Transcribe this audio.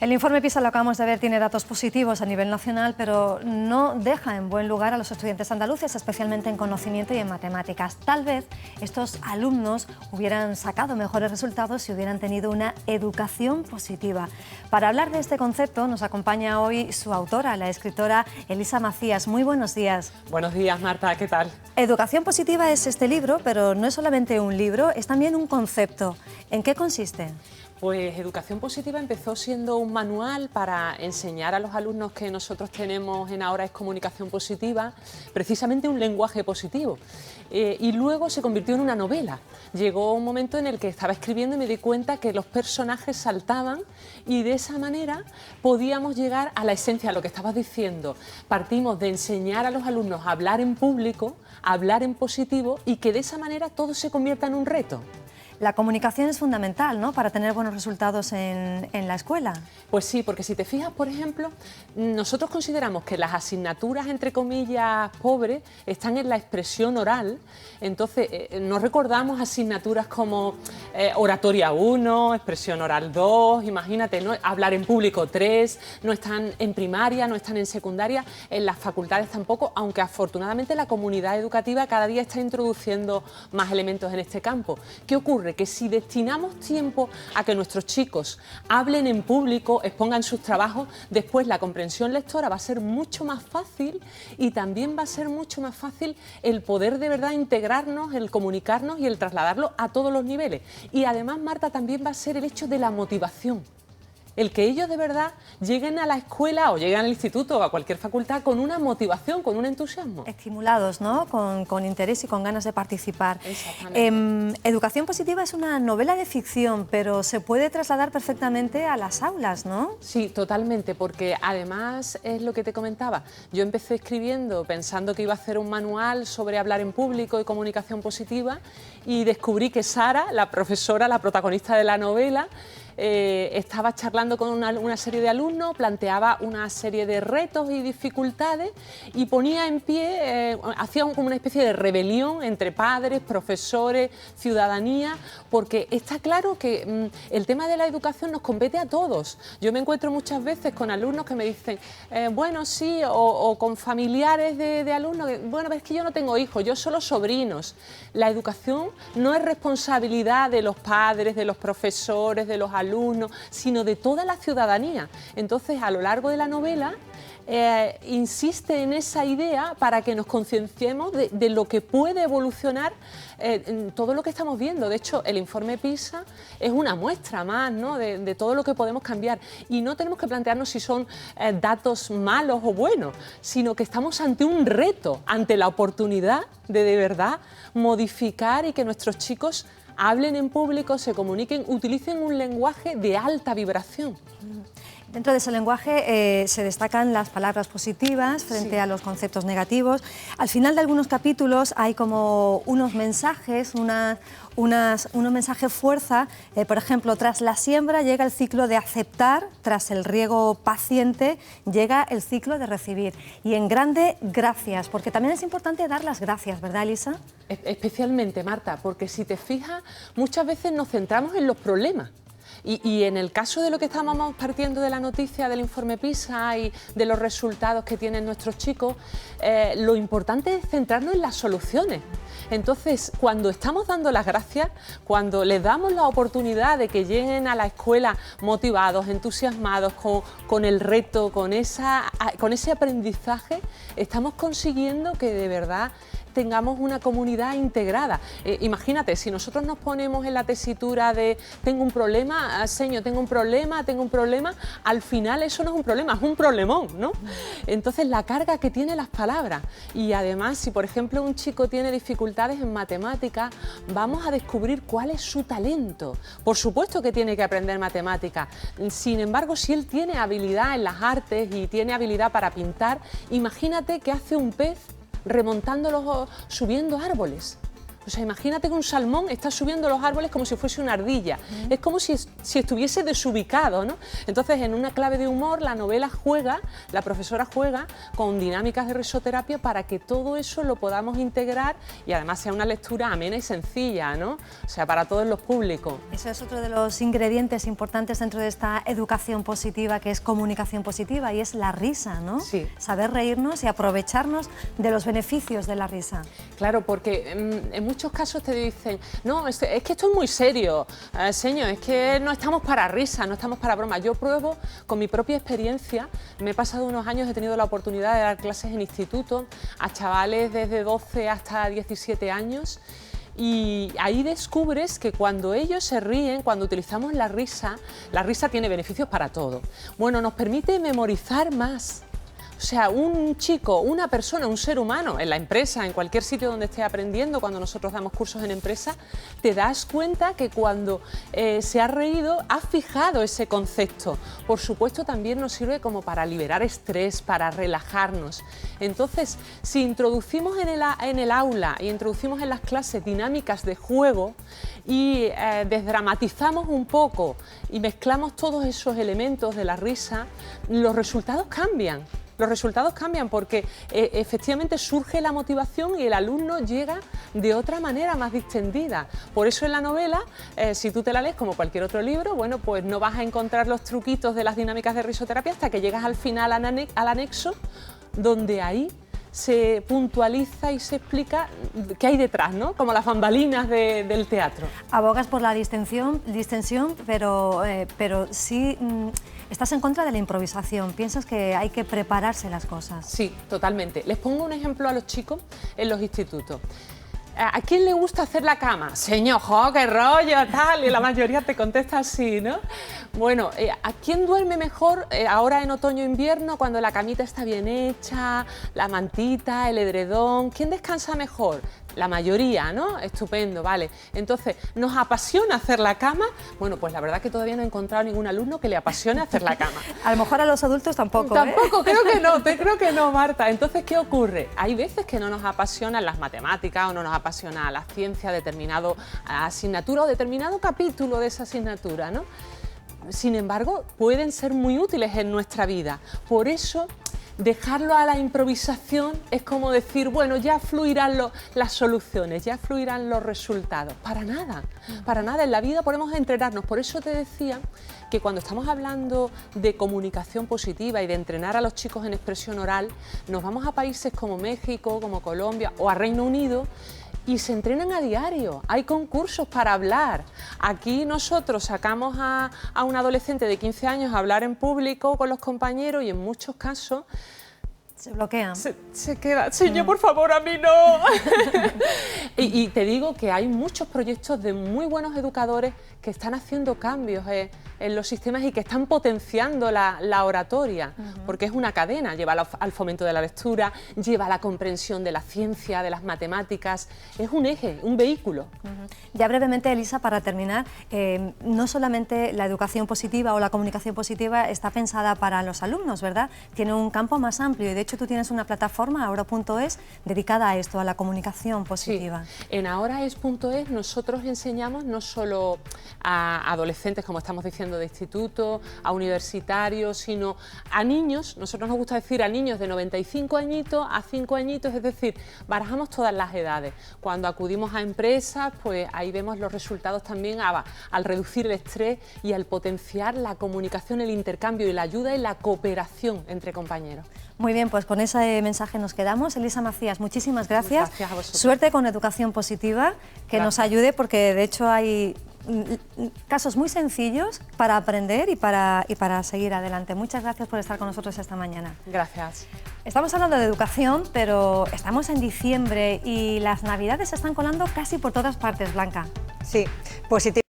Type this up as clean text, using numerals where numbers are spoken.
El informe PISA, lo acabamos de ver, tiene datos positivos a nivel nacional, pero no deja en buen lugar a los estudiantes andaluces, especialmente en conocimiento y en matemáticas. Tal vez estos alumnos hubieran sacado mejores resultados si hubieran tenido una educación positiva. Para hablar de este concepto nos acompaña hoy su autora, la escritora Elisa Macías. Muy buenos días. Buenos días, Marta, ¿qué tal? Educación positiva es este libro, pero no es solamente un libro, es también un concepto. ¿En qué consiste? Pues Educación Positiva empezó siendo un manual para enseñar a los alumnos que nosotros tenemos en Ahora es Comunicación Positiva, precisamente un lenguaje positivo. Y luego se convirtió en una novela. Llegó un momento en el que estaba escribiendo y me di cuenta que los personajes saltaban y de esa manera podíamos llegar a la esencia de lo que estabas diciendo. Partimos de enseñar a los alumnos a hablar en público, a hablar en positivo y que de esa manera todo se convierta en un reto. La comunicación es fundamental, ¿no?, para tener buenos resultados en la escuela. Pues sí, porque si te fijas, por ejemplo, nosotros consideramos que las asignaturas, entre comillas, pobres, están en la expresión oral. Entonces, no recordamos asignaturas como oratoria 1, expresión oral 2, imagínate, ¿no?, hablar en público 3, no están en primaria, no están en secundaria, en las facultades tampoco, aunque afortunadamente la comunidad educativa cada día está introduciendo más elementos en este campo. ¿Qué ocurre? Que si destinamos tiempo a que nuestros chicos hablen en público, expongan sus trabajos, después la comprensión lectora va a ser mucho más fácil y también va a ser mucho más fácil el poder de verdad integrarnos, el comunicarnos y el trasladarlo a todos los niveles. Y además, Marta, también va a ser el hecho de la motivación. El que ellos de verdad lleguen a la escuela o lleguen al instituto o a cualquier facultad con una motivación, con un entusiasmo. Estimulados, ¿no?, con interés y con ganas de participar. Exactamente. Educación Positiva es una novela de ficción, pero se puede trasladar perfectamente a las aulas, ¿no? Sí, totalmente, porque además es lo que te comentaba. Yo empecé escribiendo pensando que iba a hacer un manual sobre hablar en público y comunicación positiva y descubrí que Sara, la profesora, la protagonista de la novela, estaba charlando con una serie de alumnos, planteaba una serie de retos y dificultades y ponía en pie, hacía como una especie de rebelión entre padres, profesores, ciudadanía, porque está claro que el tema de la educación nos compete a todos. Yo me encuentro muchas veces con alumnos que me dicen, bueno, sí, o con familiares de alumnos, que, bueno, es que yo no tengo hijos, yo solo sobrinos. La educación no es responsabilidad de los padres, de los profesores, de los alumnos, sino de toda la ciudadanía. Entonces, a lo largo de la novela, insiste en esa idea para que nos concienciemos de lo que puede evolucionar en todo lo que estamos viendo. De hecho, el informe PISA es una muestra más, ¿no?, de todo lo que podemos cambiar. Y no tenemos que plantearnos si son datos malos o buenos, sino que estamos ante un reto, ante la oportunidad de verdad modificar y que nuestros chicos hablen en público, se comuniquen, utilicen un lenguaje de alta vibración. Dentro de ese lenguaje se destacan las palabras positivas frente a los conceptos negativos. Al final de algunos capítulos hay como unos mensajes, unos mensajes fuerza. Por ejemplo, tras la siembra llega el ciclo de aceptar, tras el riego paciente llega el ciclo de recibir. Y en grande, gracias, porque también es importante dar las gracias, ¿verdad, Elisa? Especialmente, Marta, porque si te fijas, muchas veces nos centramos en los problemas. Y en el caso de lo que estábamos partiendo de la noticia del informe PISA y de los resultados que tienen nuestros chicos, lo importante es centrarnos en las soluciones. Entonces, cuando estamos dando las gracias, cuando les damos la oportunidad de que lleguen a la escuela motivados, entusiasmados, con el reto, con ese aprendizaje, estamos consiguiendo que de verdad tengamos una comunidad integrada. Imagínate, si nosotros nos ponemos en la tesitura de tengo un problema, señor, tengo un problema, al final eso no es un problema, es un problemón, ¿no? Entonces, la carga que tiene las palabras. Y además, si por ejemplo un chico tiene dificultades en matemáticas, vamos a descubrir cuál es su talento. Por supuesto que tiene que aprender matemáticas. Sin embargo, si él tiene habilidad en las artes y tiene habilidad para pintar, imagínate que hace un pez remontándolos, subiendo árboles. O sea, imagínate que un salmón está subiendo los árboles como si fuese una ardilla. Es como si estuviese desubicado, ¿no? Entonces, en una clave de humor, la novela juega, la profesora juega con dinámicas de risoterapia para que todo eso lo podamos integrar y además sea una lectura amena y sencilla, ¿no? O sea, para todos los públicos. Eso es otro de los ingredientes importantes dentro de esta educación positiva, que es comunicación positiva, y es la risa, ¿no? Sí. Saber reírnos y aprovecharnos de los beneficios de la risa. Claro, porque en muchos casos te dicen, no, es que esto es muy serio, señor, es que no estamos para risa, no estamos para broma. Yo pruebo con mi propia experiencia, me he pasado unos años, he tenido la oportunidad de dar clases en instituto a chavales desde 12 hasta 17 años. Y ahí descubres que cuando ellos se ríen, cuando utilizamos la risa tiene beneficios para todo. Bueno, nos permite memorizar más. O sea, un chico, una persona, un ser humano, en la empresa, en cualquier sitio donde esté aprendiendo, cuando nosotros damos cursos en empresa, te das cuenta que cuando se ha reído, ha fijado ese concepto. Por supuesto, también nos sirve como para liberar estrés, para relajarnos. Entonces, si introducimos en el aula y introducimos en las clases dinámicas de juego y desdramatizamos un poco y mezclamos todos esos elementos de la risa, los resultados cambian. Los resultados cambian porque efectivamente surge la motivación y el alumno llega de otra manera más distendida. Por eso en la novela, si tú te la lees como cualquier otro libro, bueno, pues no vas a encontrar los truquitos de las dinámicas de risoterapia hasta que llegas al final al anexo, donde ahí se puntualiza y se explica qué hay detrás, ¿no? Como las bambalinas del teatro. Abogas por la distensión, pero sí estás en contra de la improvisación. ¿Piensas que hay que prepararse las cosas? Sí, totalmente. Les pongo un ejemplo a los chicos en los institutos. ¿A quién le gusta hacer la cama? Señor, ¡jo, qué rollo, tal! Y la mayoría te contesta así, ¿no? Bueno, ¿a quién duerme mejor ahora en otoño-invierno cuando la camita está bien hecha, la mantita, el edredón? ¿Quién descansa mejor? La mayoría, ¿no? Estupendo, vale. Entonces, ¿nos apasiona hacer la cama? Bueno, pues la verdad que todavía no he encontrado ningún alumno que le apasione hacer la cama. A lo mejor a los adultos tampoco, Tampoco, creo que no, Marta. Entonces, ¿qué ocurre? Hay veces que no nos apasionan las matemáticas o no nos apasiona la ciencia, determinado asignatura o determinado capítulo de esa asignatura, ¿no? Sin embargo, pueden ser muy útiles en nuestra vida. Por eso, dejarlo a la improvisación es como decir, bueno, ya fluirán las soluciones, ya fluirán los resultados. Para nada, en la vida podemos entrenarnos. Por eso te decía que cuando estamos hablando de comunicación positiva y de entrenar a los chicos en expresión oral, nos vamos a países como México, como Colombia o a Reino Unido, y se entrenan a diario, hay concursos para hablar. Aquí nosotros sacamos a un adolescente de 15 años a hablar en público con los compañeros y en muchos casos se bloquean. Se queda, señor, por favor, a mí no. y te digo que hay muchos proyectos de muy buenos educadores que están haciendo cambios en los sistemas y que están potenciando la oratoria, porque es una cadena, lleva al fomento de la lectura, lleva a la comprensión de la ciencia, de las matemáticas, es un eje, un vehículo. Ya brevemente, Elisa, para terminar, no solamente la educación positiva o la comunicación positiva está pensada para los alumnos, ¿verdad? Tiene un campo más amplio y de hecho tú tienes una plataforma, ahora.es, dedicada a esto, a la comunicación positiva. Sí. En ahoraes.es nosotros enseñamos no solo a adolescentes, como estamos diciendo, de instituto, a universitarios, sino a niños. Nosotros nos gusta decir a niños de 95 añitos a 5 añitos, es decir, barajamos todas las edades. Cuando acudimos a empresas, pues ahí vemos los resultados también al reducir el estrés y al potenciar la comunicación, el intercambio y la ayuda y la cooperación entre compañeros. Muy bien, pues con ese mensaje nos quedamos. Elisa Macías, muchísimas gracias. Gracias a vosotros. Suerte con educación positiva, que nos ayude, porque de hecho hay casos muy sencillos para aprender y para seguir adelante. Muchas gracias por estar con nosotros esta mañana. Gracias. Estamos hablando de educación, pero estamos en diciembre y las Navidades se están colando casi por todas partes, Blanca. Sí, positivo.